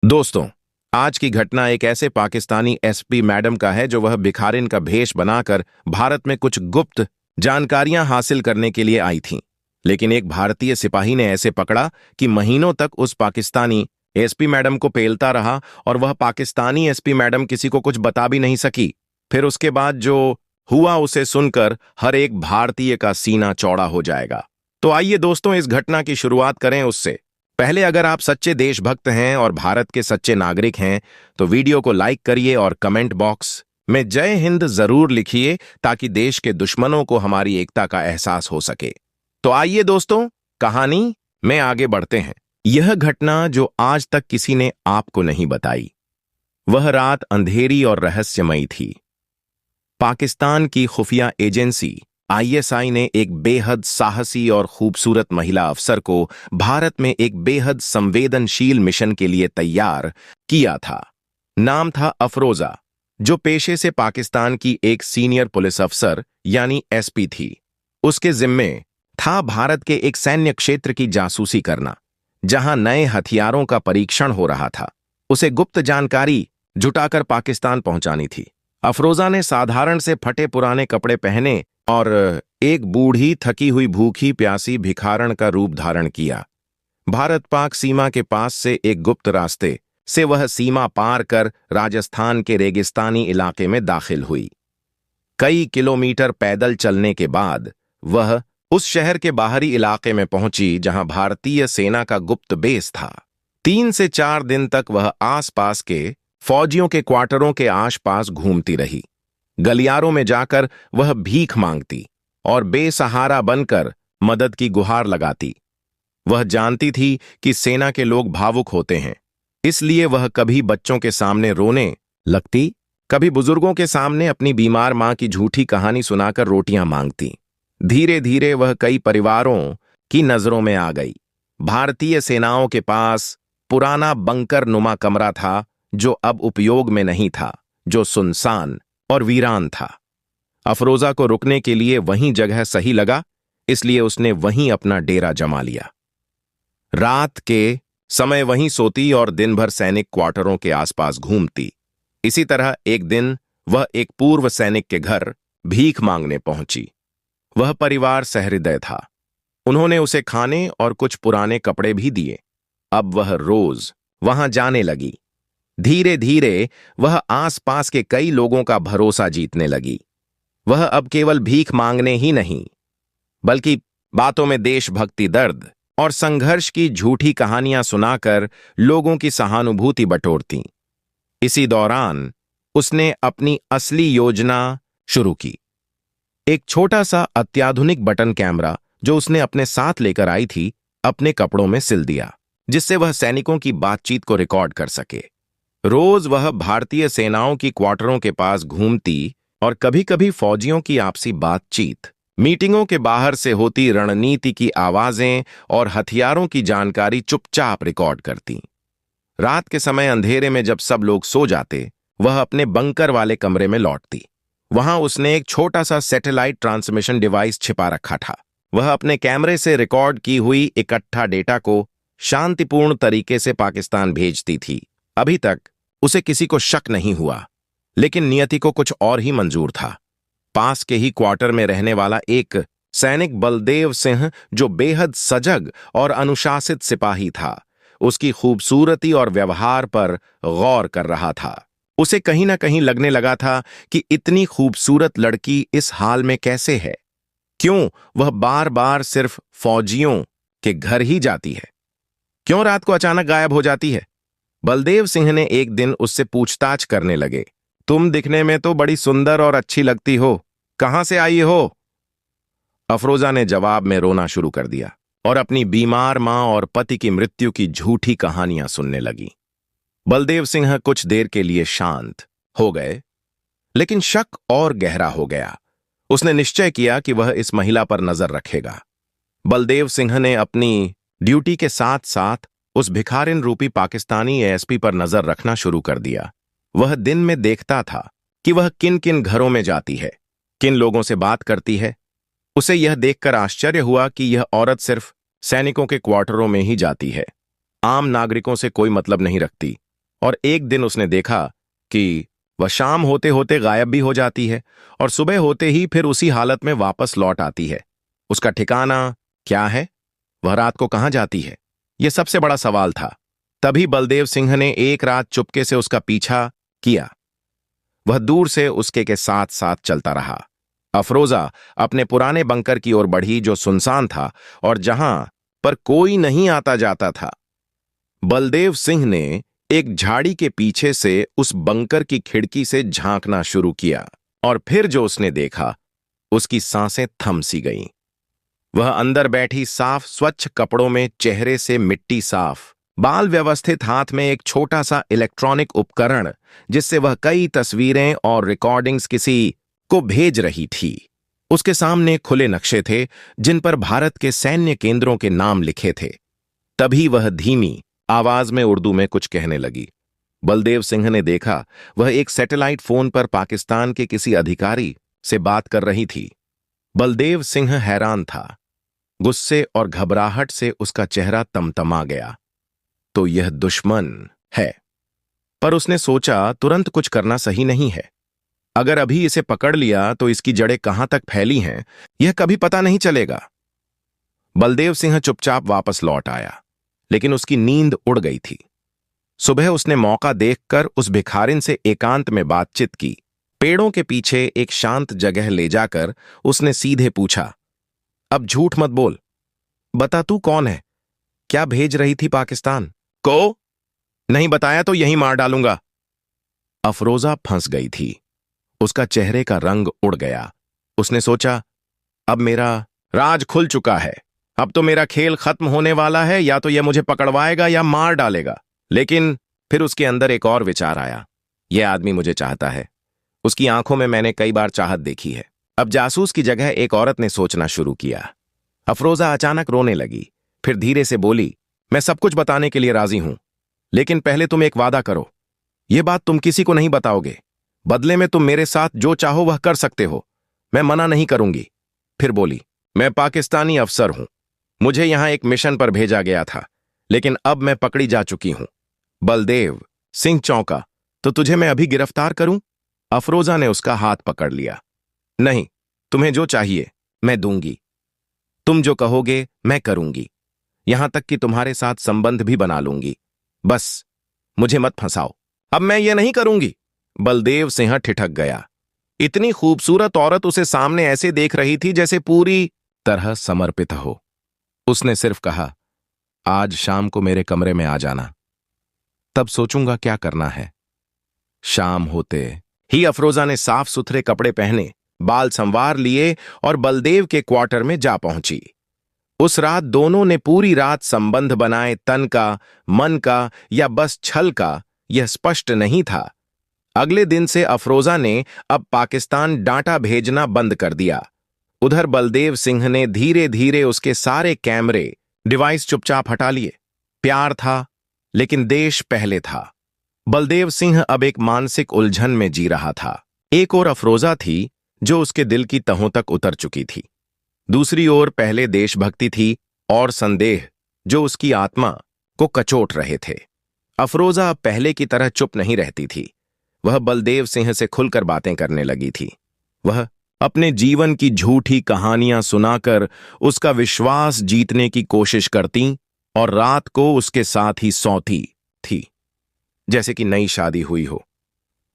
दोस्तों, आज की घटना एक ऐसे पाकिस्तानी एसपी मैडम का है जो वह भिखारिन का भेष बनाकर भारत में कुछ गुप्त जानकारियां हासिल करने के लिए आई थीं। लेकिन एक भारतीय सिपाही ने ऐसे पकड़ा कि महीनों तक उस पाकिस्तानी एसपी मैडम को पेलता रहा और वह पाकिस्तानी एसपी मैडम किसी को कुछ बता भी नहीं सकी। फिर उसके बाद जो हुआ उसे सुनकर हर एक भारतीय का सीना चौड़ा हो जाएगा। तो आइए दोस्तों, इस घटना की शुरुआत करें उससे पहले अगर आप सच्चे देशभक्त हैं और भारत के सच्चे नागरिक हैं तो वीडियो को लाइक करिए और कमेंट बॉक्स में जय हिंद जरूर लिखिए ताकि देश के दुश्मनों को हमारी एकता का एहसास हो सके। तो आइए दोस्तों, कहानी में आगे बढ़ते हैं। यह घटना जो आज तक किसी ने आपको नहीं बताई, वह रात अंधेरी और रहस्यमयी थी। पाकिस्तान की खुफिया एजेंसी आईएसआई ने एक बेहद साहसी और खूबसूरत महिला अफसर को भारत में एक बेहद संवेदनशील मिशन के लिए तैयार किया था। नाम था अफरोजा, जो पेशे से पाकिस्तान की एक सीनियर पुलिस अफसर यानी एसपी थी। उसके जिम्मे था भारत के एक सैन्य क्षेत्र की जासूसी करना, जहां नए हथियारों का परीक्षण हो रहा था। उसे गुप्त जानकारी जुटाकर पाकिस्तान पहुंचानी थी। अफरोजा ने साधारण से फटे पुराने कपड़े पहने और एक बूढ़ी थकी हुई भूखी प्यासी भिखारण का रूप धारण किया। भारत पाक सीमा के पास से एक गुप्त रास्ते से वह सीमा पार कर राजस्थान के रेगिस्तानी इलाके में दाखिल हुई। कई किलोमीटर पैदल चलने के बाद वह उस शहर के बाहरी इलाके में पहुंची जहां भारतीय सेना का गुप्त बेस था। 3 से 4 दिन तक वह आसपास के फौजियों के क्वार्टरों के आसपास घूमती रही। गलियारों में जाकर वह भीख मांगती और बेसहारा बनकर मदद की गुहार लगाती। वह जानती थी कि सेना के लोग भावुक होते हैं, इसलिए वह कभी बच्चों के सामने रोने लगती, कभी बुजुर्गों के सामने अपनी बीमार मां की झूठी कहानी सुनाकर रोटियां मांगती। धीरे धीरे वह कई परिवारों की नजरों में आ गई। भारतीय सेनाओं के पास पुराना बंकर नुमा कमरा था जो अब उपयोग में नहीं था, जो सुनसान और वीरान था। अफरोजा को रुकने के लिए वहीं जगह सही लगा, इसलिए उसने वहीं अपना डेरा जमा लिया। रात के समय वहीं सोती और दिन भर सैनिक क्वार्टरों के आसपास घूमती। इसी तरह एक दिन वह एक पूर्व सैनिक के घर भीख मांगने पहुंची। वह परिवार सहृदय था। उन्होंने उसे खाने और कुछ पुराने कपड़े भी दिए। अब वह रोज वहां जाने लगी। धीरे धीरे वह आसपास के कई लोगों का भरोसा जीतने लगी। वह अब केवल भीख मांगने ही नहीं, बल्कि बातों में देशभक्ति, दर्द और संघर्ष की झूठी कहानियां सुनाकर लोगों की सहानुभूति बटोरती। इसी दौरान उसने अपनी असली योजना शुरू की। एक छोटा सा अत्याधुनिक बटन कैमरा जो उसने अपने साथ लेकर आई थी, अपने कपड़ों में सिल दिया, जिससे वह सैनिकों की बातचीत को रिकॉर्ड कर सके। रोज वह भारतीय सेनाओं की क्वार्टरों के पास घूमती और कभी कभी फौजियों की आपसी बातचीत, मीटिंगों के बाहर से होती रणनीति की आवाजें और हथियारों की जानकारी चुपचाप रिकॉर्ड करती। रात के समय अंधेरे में जब सब लोग सो जाते, वह अपने बंकर वाले कमरे में लौटती। वहां उसने एक छोटा सा सैटेलाइट ट्रांसमिशन डिवाइस छिपा रखा था। वह अपने कैमरे से रिकॉर्ड की हुई इकट्ठा डेटा को शांतिपूर्ण तरीके से पाकिस्तान भेजती थी। अभी तक उसे किसी को शक नहीं हुआ, लेकिन नियति को कुछ और ही मंजूर था। पास के ही क्वार्टर में रहने वाला एक सैनिक बलदेव सिंह, जो बेहद सजग और अनुशासित सिपाही था, उसकी खूबसूरती और व्यवहार पर गौर कर रहा था। उसे कहीं ना कहीं लगने लगा था कि इतनी खूबसूरत लड़की इस हाल में कैसे है? क्यों वह बार बार सिर्फ फौजियों के घर ही जाती है? क्यों रात को अचानक गायब हो जाती है? बलदेव सिंह ने एक दिन उससे पूछताछ करने लगे। तुम दिखने में तो बड़ी सुंदर और अच्छी लगती हो, कहां से आई हो? अफरोजा ने जवाब में रोना शुरू कर दिया और अपनी बीमार मां और पति की मृत्यु की झूठी कहानियां सुनने लगी। बलदेव सिंह कुछ देर के लिए शांत हो गए, लेकिन शक और गहरा हो गया। उसने निश्चय किया कि वह इस महिला पर नजर रखेगा। बलदेव सिंह ने अपनी ड्यूटी के साथ साथ उस भिखारिन रूपी पाकिस्तानी एएसपी पर नजर रखना शुरू कर दिया। वह दिन में देखता था कि वह किन किन घरों में जाती है, किन लोगों से बात करती है। उसे यह देखकर आश्चर्य हुआ कि यह औरत सिर्फ सैनिकों के क्वार्टरों में ही जाती है, आम नागरिकों से कोई मतलब नहीं रखती। और एक दिन उसने देखा कि वह शाम होते होते गायब भी हो जाती है और सुबह होते ही फिर उसी हालत में वापस लौट आती है। उसका ठिकाना क्या है? वह रात को कहाँ जाती है? यह सबसे बड़ा सवाल था। तभी बलदेव सिंह ने एक रात चुपके से उसका पीछा किया। वह दूर से उसके के साथ साथ चलता रहा। अफरोजा अपने पुराने बंकर की ओर बढ़ी, जो सुनसान था और जहां पर कोई नहीं आता जाता था। बलदेव सिंह ने एक झाड़ी के पीछे से उस बंकर की खिड़की से झांकना शुरू किया और फिर जो उसने देखा, उसकी सांसें थम सी गईं। वह अंदर बैठी साफ स्वच्छ कपड़ों में, चेहरे से मिट्टी साफ, बाल व्यवस्थित, हाथ में एक छोटा सा इलेक्ट्रॉनिक उपकरण जिससे वह कई तस्वीरें और रिकॉर्डिंग्स किसी को भेज रही थी। उसके सामने खुले नक्शे थे जिन पर भारत के सैन्य केंद्रों के नाम लिखे थे। तभी वह धीमी आवाज में उर्दू में कुछ कहने लगी। बलदेव सिंह ने देखा वह एक सैटेलाइट फोन पर पाकिस्तान के किसी अधिकारी से बात कर रही थी। बलदेव सिंह हैरान था। गुस्से और घबराहट से उसका चेहरा तमतमा गया। तो यह दुश्मन है। पर उसने सोचा तुरंत कुछ करना सही नहीं है। अगर अभी इसे पकड़ लिया तो इसकी जड़ें कहां तक फैली हैं, यह कभी पता नहीं चलेगा। बलदेव सिंह चुपचाप वापस लौट आया, लेकिन उसकी नींद उड़ गई थी। सुबह उसने मौका देखकर उस भिखारिन से एकांत में बातचीत की। पेड़ों के पीछे एक शांत जगह ले जाकर उसने सीधे पूछा, अब झूठ मत बोल, बता तू कौन है? क्या भेज रही थी पाकिस्तान को? नहीं बताया तो यहीं मार डालूंगा। अफरोजा फंस गई थी। उसका चेहरे का रंग उड़ गया। उसने सोचा, अब मेरा राज खुल चुका है। अब तो मेरा खेल खत्म होने वाला है। या तो यह मुझे पकड़वाएगा या मार डालेगा। लेकिन फिर उसके अंदर एक और विचार आया, यह आदमी मुझे चाहता है। उसकी आंखों में मैंने कई बार चाहत देखी है। अब जासूस की जगह एक औरत ने सोचना शुरू किया। अफरोजा अचानक रोने लगी, फिर धीरे से बोली, मैं सब कुछ बताने के लिए राजी हूं, लेकिन पहले तुम एक वादा करो। यह बात तुम किसी को नहीं बताओगे। बदले में तुम मेरे साथ जो चाहो वह कर सकते हो। मैं मना नहीं करूंगी। फिर बोली, मैं पाकिस्तानी अफसर हूं। मुझे यहां एक मिशन पर भेजा गया था, लेकिन अब मैं पकड़ी जा चुकी हूं। बलदेव सिंह चौंका, तो तुझे मैं अभी गिरफ्तार करूं? अफरोजा ने उसका हाथ पकड़ लिया। नहीं, तुम्हें जो चाहिए मैं दूंगी। तुम जो कहोगे मैं करूंगी। यहां तक कि तुम्हारे साथ संबंध भी बना लूंगी। बस मुझे मत फंसाओ। अब मैं ये नहीं करूंगी। बलदेव सिंह ठिठक गया। इतनी खूबसूरत औरत उसे सामने ऐसे देख रही थी जैसे पूरी तरह समर्पित हो। उसने सिर्फ कहा, आज शाम को मेरे कमरे में आ जाना, तब सोचूंगा क्या करना है। शाम होते ही अफरोजा ने साफ सुथरे कपड़े पहने, बाल संवार लिए और बलदेव के क्वार्टर में जा पहुंची। उस रात दोनों ने पूरी रात संबंध बनाए। तन का, मन का या बस छल का, यह स्पष्ट नहीं था। अगले दिन से अफरोजा ने अब पाकिस्तान डांटा भेजना बंद कर दिया। उधर बलदेव सिंह ने धीरे धीरे उसके सारे कैमरे डिवाइस चुपचाप हटा लिए। प्यार था, लेकिन देश पहले था। बलदेव सिंह अब एक मानसिक उलझन में जी रहा था। एक ओर अफरोजा थी जो उसके दिल की तहों तक उतर चुकी थी। दूसरी ओर पहले देशभक्ति थी और संदेह जो उसकी आत्मा को कचोट रहे थे। अफरोजा अब पहले की तरह चुप नहीं रहती थी। वह बलदेव सिंह से खुलकर बातें करने लगी थी। वह अपने जीवन की झूठी कहानियां सुनाकर उसका विश्वास जीतने की कोशिश करती और रात को उसके साथ ही सोती थी जैसे कि नई शादी हुई हो।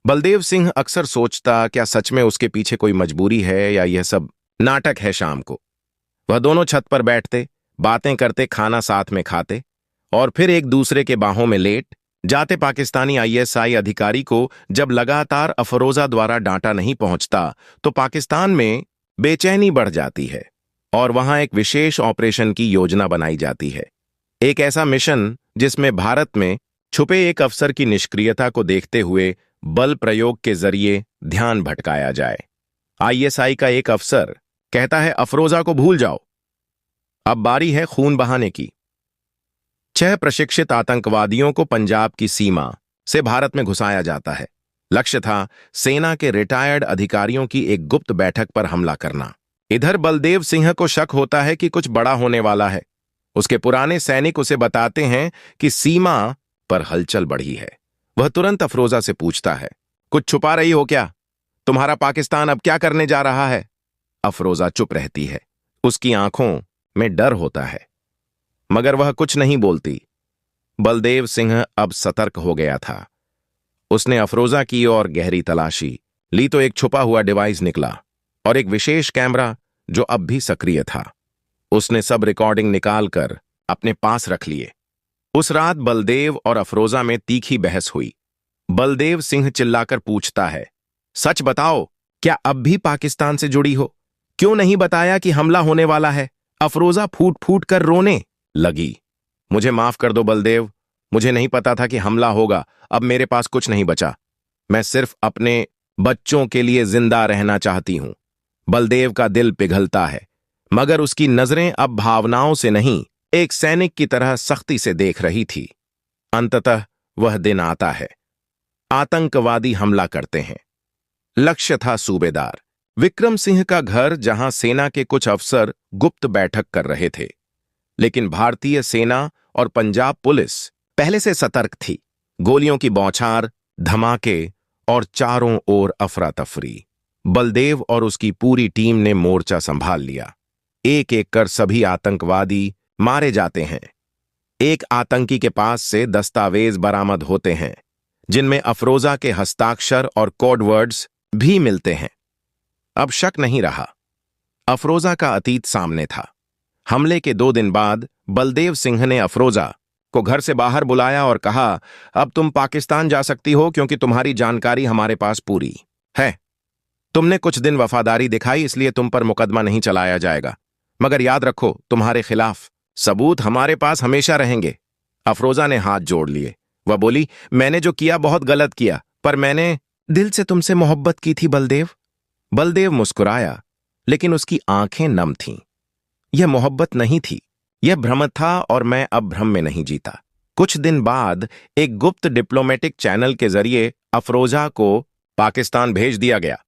बलदेव सिंह अक्सर सोचता, क्या सच में उसके पीछे कोई मजबूरी है या यह सब नाटक है। शाम को वह दोनों छत पर बैठते, बातें करते, खाना साथ में खाते और फिर एक दूसरे के बाहों में लेट जाते। पाकिस्तानी आईएसआई अधिकारी को जब लगातार अफरोजा द्वारा डांटा नहीं पहुंचता तो पाकिस्तान में बेचैनी बढ़ जाती है और वहां एक विशेष ऑपरेशन की योजना बनाई जाती है। एक ऐसा मिशन जिसमें भारत में छुपे एक अफसर की निष्क्रियता को देखते हुए बल प्रयोग के जरिए ध्यान भटकाया जाए। आईएसआई का एक अफसर कहता है, अफरोजा को भूल जाओ, अब बारी है खून बहाने की। 6 प्रशिक्षित आतंकवादियों को पंजाब की सीमा से भारत में घुसाया जाता है। लक्ष्य था सेना के रिटायर्ड अधिकारियों की एक गुप्त बैठक पर हमला करना। इधर बलदेव सिंह को शक होता है कि कुछ बड़ा होने वाला है। उसके पुराने सैनिक उसे बताते हैं कि सीमा पर हलचल बढ़ी है। वह तुरंत अफरोजा से पूछता है, कुछ छुपा रही हो क्या? तुम्हारा पाकिस्तान अब क्या करने जा रहा है? अफरोजा चुप रहती है। उसकी आंखों में डर होता है, मगर वह कुछ नहीं बोलती। बलदेव सिंह अब सतर्क हो गया था। उसने अफरोजा की ओर गहरी तलाशी ली तो एक छुपा हुआ डिवाइस निकला और एक विशेष कैमरा जो अब भी सक्रिय था। उसने सब रिकॉर्डिंग निकालकर अपने पास रख लिए। उस रात बलदेव और अफरोजा में तीखी बहस हुई। बलदेव सिंह चिल्लाकर पूछता है, सच बताओ, क्या अब भी पाकिस्तान से जुड़ी हो? क्यों नहीं बताया कि हमला होने वाला है? अफरोजा फूट फूट कर रोने लगी। मुझे माफ कर दो बलदेव, मुझे नहीं पता था कि हमला होगा। अब मेरे पास कुछ नहीं बचा। मैं सिर्फ अपने बच्चों के लिए जिंदा रहना चाहती हूं। बलदेव का दिल पिघलता है, मगर उसकी नजरें अब भावनाओं से नहीं, एक सैनिक की तरह सख्ती से देख रही थी। अंततः वह दिन आता है। आतंकवादी हमला करते हैं। लक्ष्य था सूबेदार विक्रम सिंह का घर, जहां सेना के कुछ अफसर गुप्त बैठक कर रहे थे। लेकिन भारतीय सेना और पंजाब पुलिस पहले से सतर्क थी। गोलियों की बौछार, धमाके और चारों ओर अफरा तफरी। बलदेव और उसकी पूरी टीम ने मोर्चा संभाल लिया। एक एक कर सभी आतंकवादी मारे जाते हैं। एक आतंकी के पास से दस्तावेज बरामद होते हैं, जिनमें अफरोजा के हस्ताक्षर और कोड वर्ड्स भी मिलते हैं। अब शक नहीं रहा, अफरोजा का अतीत सामने था। हमले के 2 दिन बाद बलदेव सिंह ने अफरोजा को घर से बाहर बुलाया और कहा, अब तुम पाकिस्तान जा सकती हो क्योंकि तुम्हारी जानकारी हमारे पास पूरी है। तुमने कुछ दिन वफादारी दिखाई, इसलिए तुम पर मुकदमा नहीं चलाया जाएगा, मगर याद रखो, तुम्हारे खिलाफ सबूत हमारे पास हमेशा रहेंगे। अफरोजा ने हाथ जोड़ लिए। वह बोली, मैंने जो किया बहुत गलत किया, पर मैंने दिल से तुमसे मोहब्बत की थी बलदेव। बलदेव मुस्कुराया, लेकिन उसकी आंखें नम थीं। यह मोहब्बत नहीं थी, यह भ्रम था, और मैं अब भ्रम में नहीं जीता। कुछ दिन बाद एक गुप्त डिप्लोमेटिक चैनल के जरिए अफरोजा को पाकिस्तान भेज दिया गया।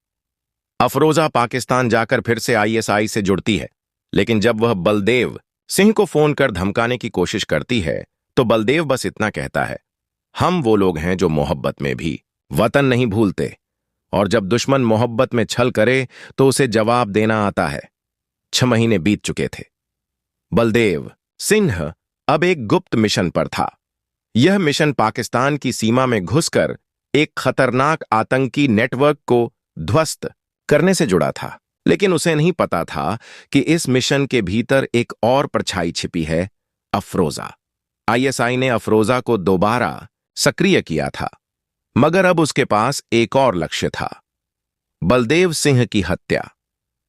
अफरोजा पाकिस्तान जाकर फिर से आईएसआई से जुड़ती है, लेकिन जब वह बलदेव सिंह को फोन कर धमकाने की कोशिश करती है, तो बलदेव बस इतना कहता है, हम वो लोग हैं जो मोहब्बत में भी वतन नहीं भूलते, और जब दुश्मन मोहब्बत में छल करे तो उसे जवाब देना आता है। 6 महीने बीत चुके थे। बलदेव सिंह अब एक गुप्त मिशन पर था। यह मिशन पाकिस्तान की सीमा में घुसकर एक खतरनाक आतंकी नेटवर्क को ध्वस्त करने से जुड़ा था। लेकिन उसे नहीं पता था कि इस मिशन के भीतर एक और परछाई छिपी है, अफरोजा। आईएसआई ने अफरोजा को दोबारा सक्रिय किया था, मगर अब उसके पास एक और लक्ष्य था, बलदेव सिंह की हत्या।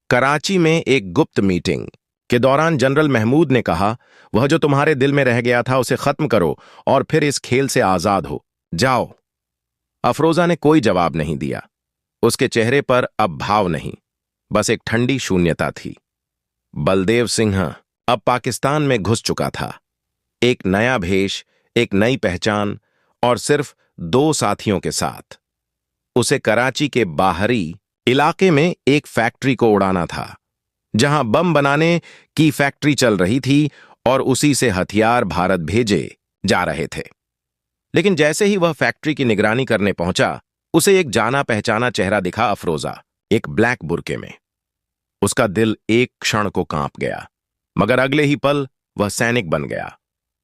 कराची में एक गुप्त मीटिंग के दौरान जनरल महमूद ने कहा, वह जो तुम्हारे दिल में रह गया था उसे खत्म करो और फिर इस खेल से आजाद हो जाओ। अफरोजा ने कोई जवाब नहीं दिया। उसके चेहरे पर अब भाव नहीं, बस एक ठंडी शून्यता थी। बलदेव सिंह अब पाकिस्तान में घुस चुका था, एक नया भेष, एक नई पहचान, और सिर्फ 2 साथियों के साथ। उसे कराची के बाहरी इलाके में एक फैक्ट्री को उड़ाना था, जहां बम बनाने की फैक्ट्री चल रही थी और उसी से हथियार भारत भेजे जा रहे थे। लेकिन जैसे ही वह फैक्ट्री की निगरानी करने पहुंचा, उसे एक जाना पहचाना चेहरा दिखा, अफरोजा, एक ब्लैक बुर्के में। उसका दिल एक क्षण को कांप गया, मगर अगले ही पल वह सैनिक बन गया।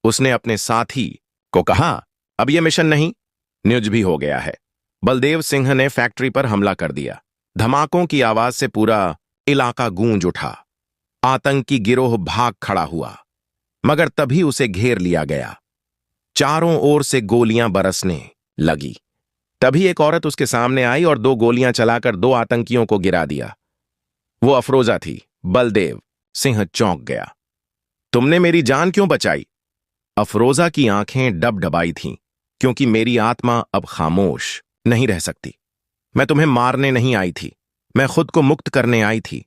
उसने अपने साथी को कहा, अब यह मिशन नहीं, न्यूज भी हो गया है। बलदेव सिंह ने फैक्ट्री पर हमला कर दिया। धमाकों की आवाज से पूरा इलाका गूंज उठा। आतंकी गिरोह भाग खड़ा हुआ, मगर तभी उसे घेर लिया गया। चारों ओर से गोलियां बरसने लगी। तभी एक औरत उसके सामने आई और 2 गोलियां चलाकर 2 आतंकियों को गिरा दिया। वो अफरोजा थी। बलदेव सिंह चौंक गया। तुमने मेरी जान क्यों बचाई? अफरोजा की आंखें डबडबाई थीं, क्योंकि मेरी आत्मा अब खामोश नहीं रह सकती। मैं तुम्हें मारने नहीं आई थी, मैं खुद को मुक्त करने आई थी।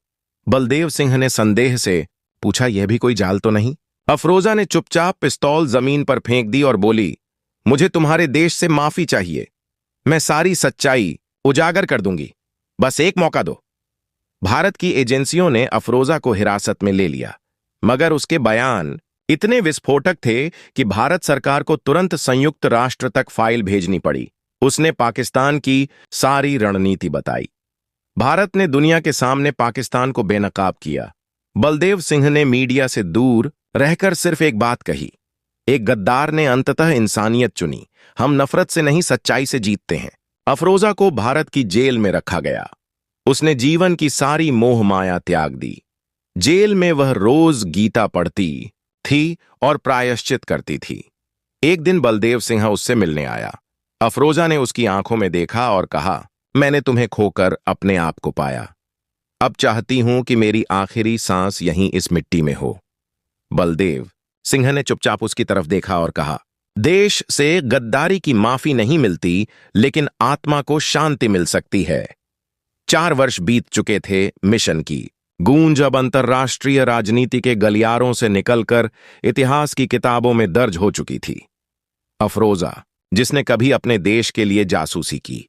बलदेव सिंह ने संदेह से पूछा, यह भी कोई जाल तो नहीं? अफरोजा ने चुपचाप पिस्तौल जमीन पर फेंक दी और बोली, मुझे तुम्हारे देश से माफी चाहिए। मैं सारी सच्चाई उजागर कर दूंगी, बस एक मौका दो। भारत की एजेंसियों ने अफरोजा को हिरासत में ले लिया, मगर उसके बयान इतने विस्फोटक थे कि भारत सरकार को तुरंत संयुक्त राष्ट्र तक फाइल भेजनी पड़ी। उसने पाकिस्तान की सारी रणनीति बताई। भारत ने दुनिया के सामने पाकिस्तान को बेनकाब किया। बलदेव सिंह ने मीडिया से दूर रहकर सिर्फ एक बात कही। एक गद्दार ने अंततः इंसानियत चुनी। हम नफरत से नहीं, सच्चाई से जीतते हैं। अफरोजा को भारत की जेल में रखा गया। उसने जीवन की सारी मोह माया त्याग दी। जेल में वह रोज गीता पढ़ती थी और प्रायश्चित करती थी। एक दिन बलदेव सिंह उससे मिलने आया। अफरोजा ने उसकी आंखों में देखा और कहा, मैंने तुम्हें खोकर अपने आप को पाया। अब चाहती हूं कि मेरी आखिरी सांस यहीं इस मिट्टी में हो। बलदेव सिंह ने चुपचाप उसकी तरफ देखा और कहा, देश से गद्दारी की माफी नहीं मिलती, लेकिन आत्मा को शांति मिल सकती है। 4 वर्ष बीत चुके थे मिशन की। गूंज अब अंतर्राष्ट्रीय राजनीति के गलियारों से निकलकर इतिहास की किताबों में दर्ज हो चुकी थी। अफरोजा, जिसने कभी अपने देश के लिए जासूसी की,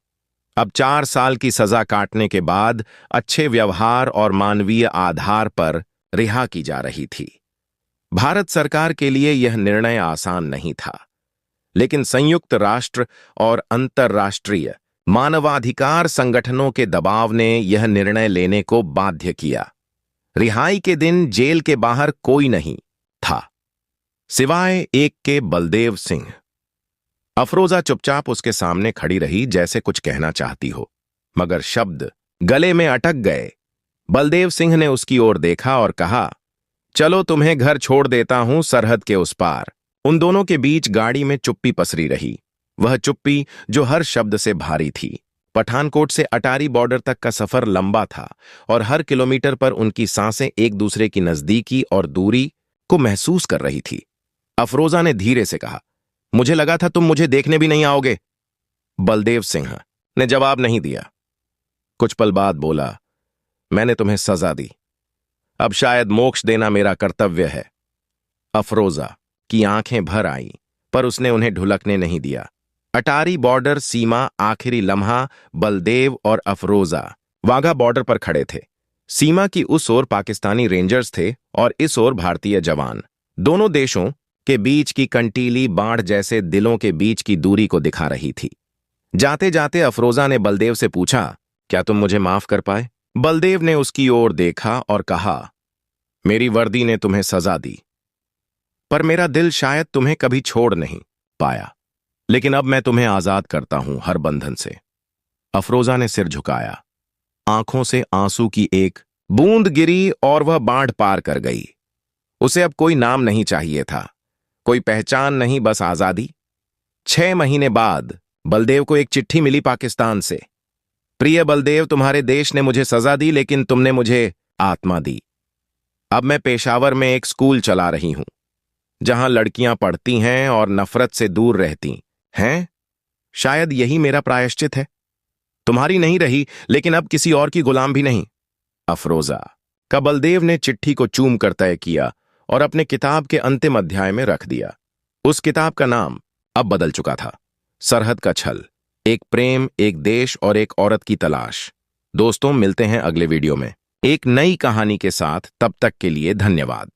अब 4 साल की सजा काटने के बाद अच्छे व्यवहार और मानवीय आधार पर रिहा की जा रही थी। भारत सरकार के लिए यह निर्णय आसान नहीं था, लेकिन संयुक्त राष्ट्र और अंतर्राष्ट्रीय मानवाधिकार संगठनों के दबाव ने यह निर्णय लेने को बाध्य किया। रिहाई के दिन जेल के बाहर कोई नहीं था, सिवाय एक के बलदेव सिंह। अफरोजा चुपचाप उसके सामने खड़ी रही, जैसे कुछ कहना चाहती हो, मगर शब्द गले में अटक गए। बलदेव सिंह ने उसकी ओर देखा और कहा, चलो तुम्हें घर छोड़ देता हूं सरहद के उस पार। उन दोनों के बीच गाड़ी में चुप्पी पसरी रही, वह चुप्पी जो हर शब्द से भारी थी। पठानकोट से अटारी बॉर्डर तक का सफर लंबा था और हर किलोमीटर पर उनकी सांसें एक दूसरे की नजदीकी और दूरी को महसूस कर रही थी। अफरोजा ने धीरे से कहा, मुझे लगा था तुम मुझे देखने भी नहीं आओगे। बलदेव सिंह ने जवाब नहीं दिया। कुछ पल बाद बोला, मैंने तुम्हें सजा दी, अब शायद मोक्ष देना मेरा कर्तव्य है। अफरोजा की आंखें भर आईं, पर उसने उन्हें ढुलकने नहीं दिया। अटारी बॉर्डर सीमा आखिरी लम्हा बलदेव और अफरोजा वाघा बॉर्डर पर खड़े थे। सीमा की उस ओर पाकिस्तानी रेंजर्स थे और इस ओर भारतीय जवान। दोनों देशों के बीच की कंटीली बाढ़ जैसे दिलों के बीच की दूरी को दिखा रही थी। जाते जाते अफरोजा ने बलदेव से पूछा, क्या तुम मुझे माफ कर पाए? बलदेव ने उसकी ओर देखा और कहा, मेरी वर्दी ने तुम्हें सजा दी, पर मेरा दिल शायद तुम्हें कभी छोड़ नहीं पाया। लेकिन अब मैं तुम्हें आजाद करता हूं हर बंधन से। अफरोजा ने सिर झुकाया। आंखों से आंसू की एक बूंद गिरी और वह बाढ़ पार कर गई। उसे अब कोई नाम नहीं चाहिए था, कोई पहचान नहीं, बस आजादी। 6 महीने बाद बलदेव को एक चिट्ठी मिली पाकिस्तान से। प्रिय बलदेव, तुम्हारे देश ने मुझे सजा दी, लेकिन तुमने मुझे आत्मा दी। अब मैं पेशावर में एक स्कूल चला रही हूं, जहां लड़कियां पढ़ती हैं और नफरत से दूर रहती हैं। शायद यही मेरा प्रायश्चित है। तुम्हारी नहीं रही, लेकिन अब किसी और की गुलाम भी नहीं। अफरोजा का बलदेव ने चिट्ठी को चूम कर तय किया और अपने किताब के अंतिम अध्याय में रख दिया। उस किताब का नाम अब बदल चुका था, सरहद का छल, एक प्रेम, एक देश और एक औरत की तलाश। दोस्तों, मिलते हैं अगले वीडियो में एक नई कहानी के साथ। तब तक के लिए धन्यवाद।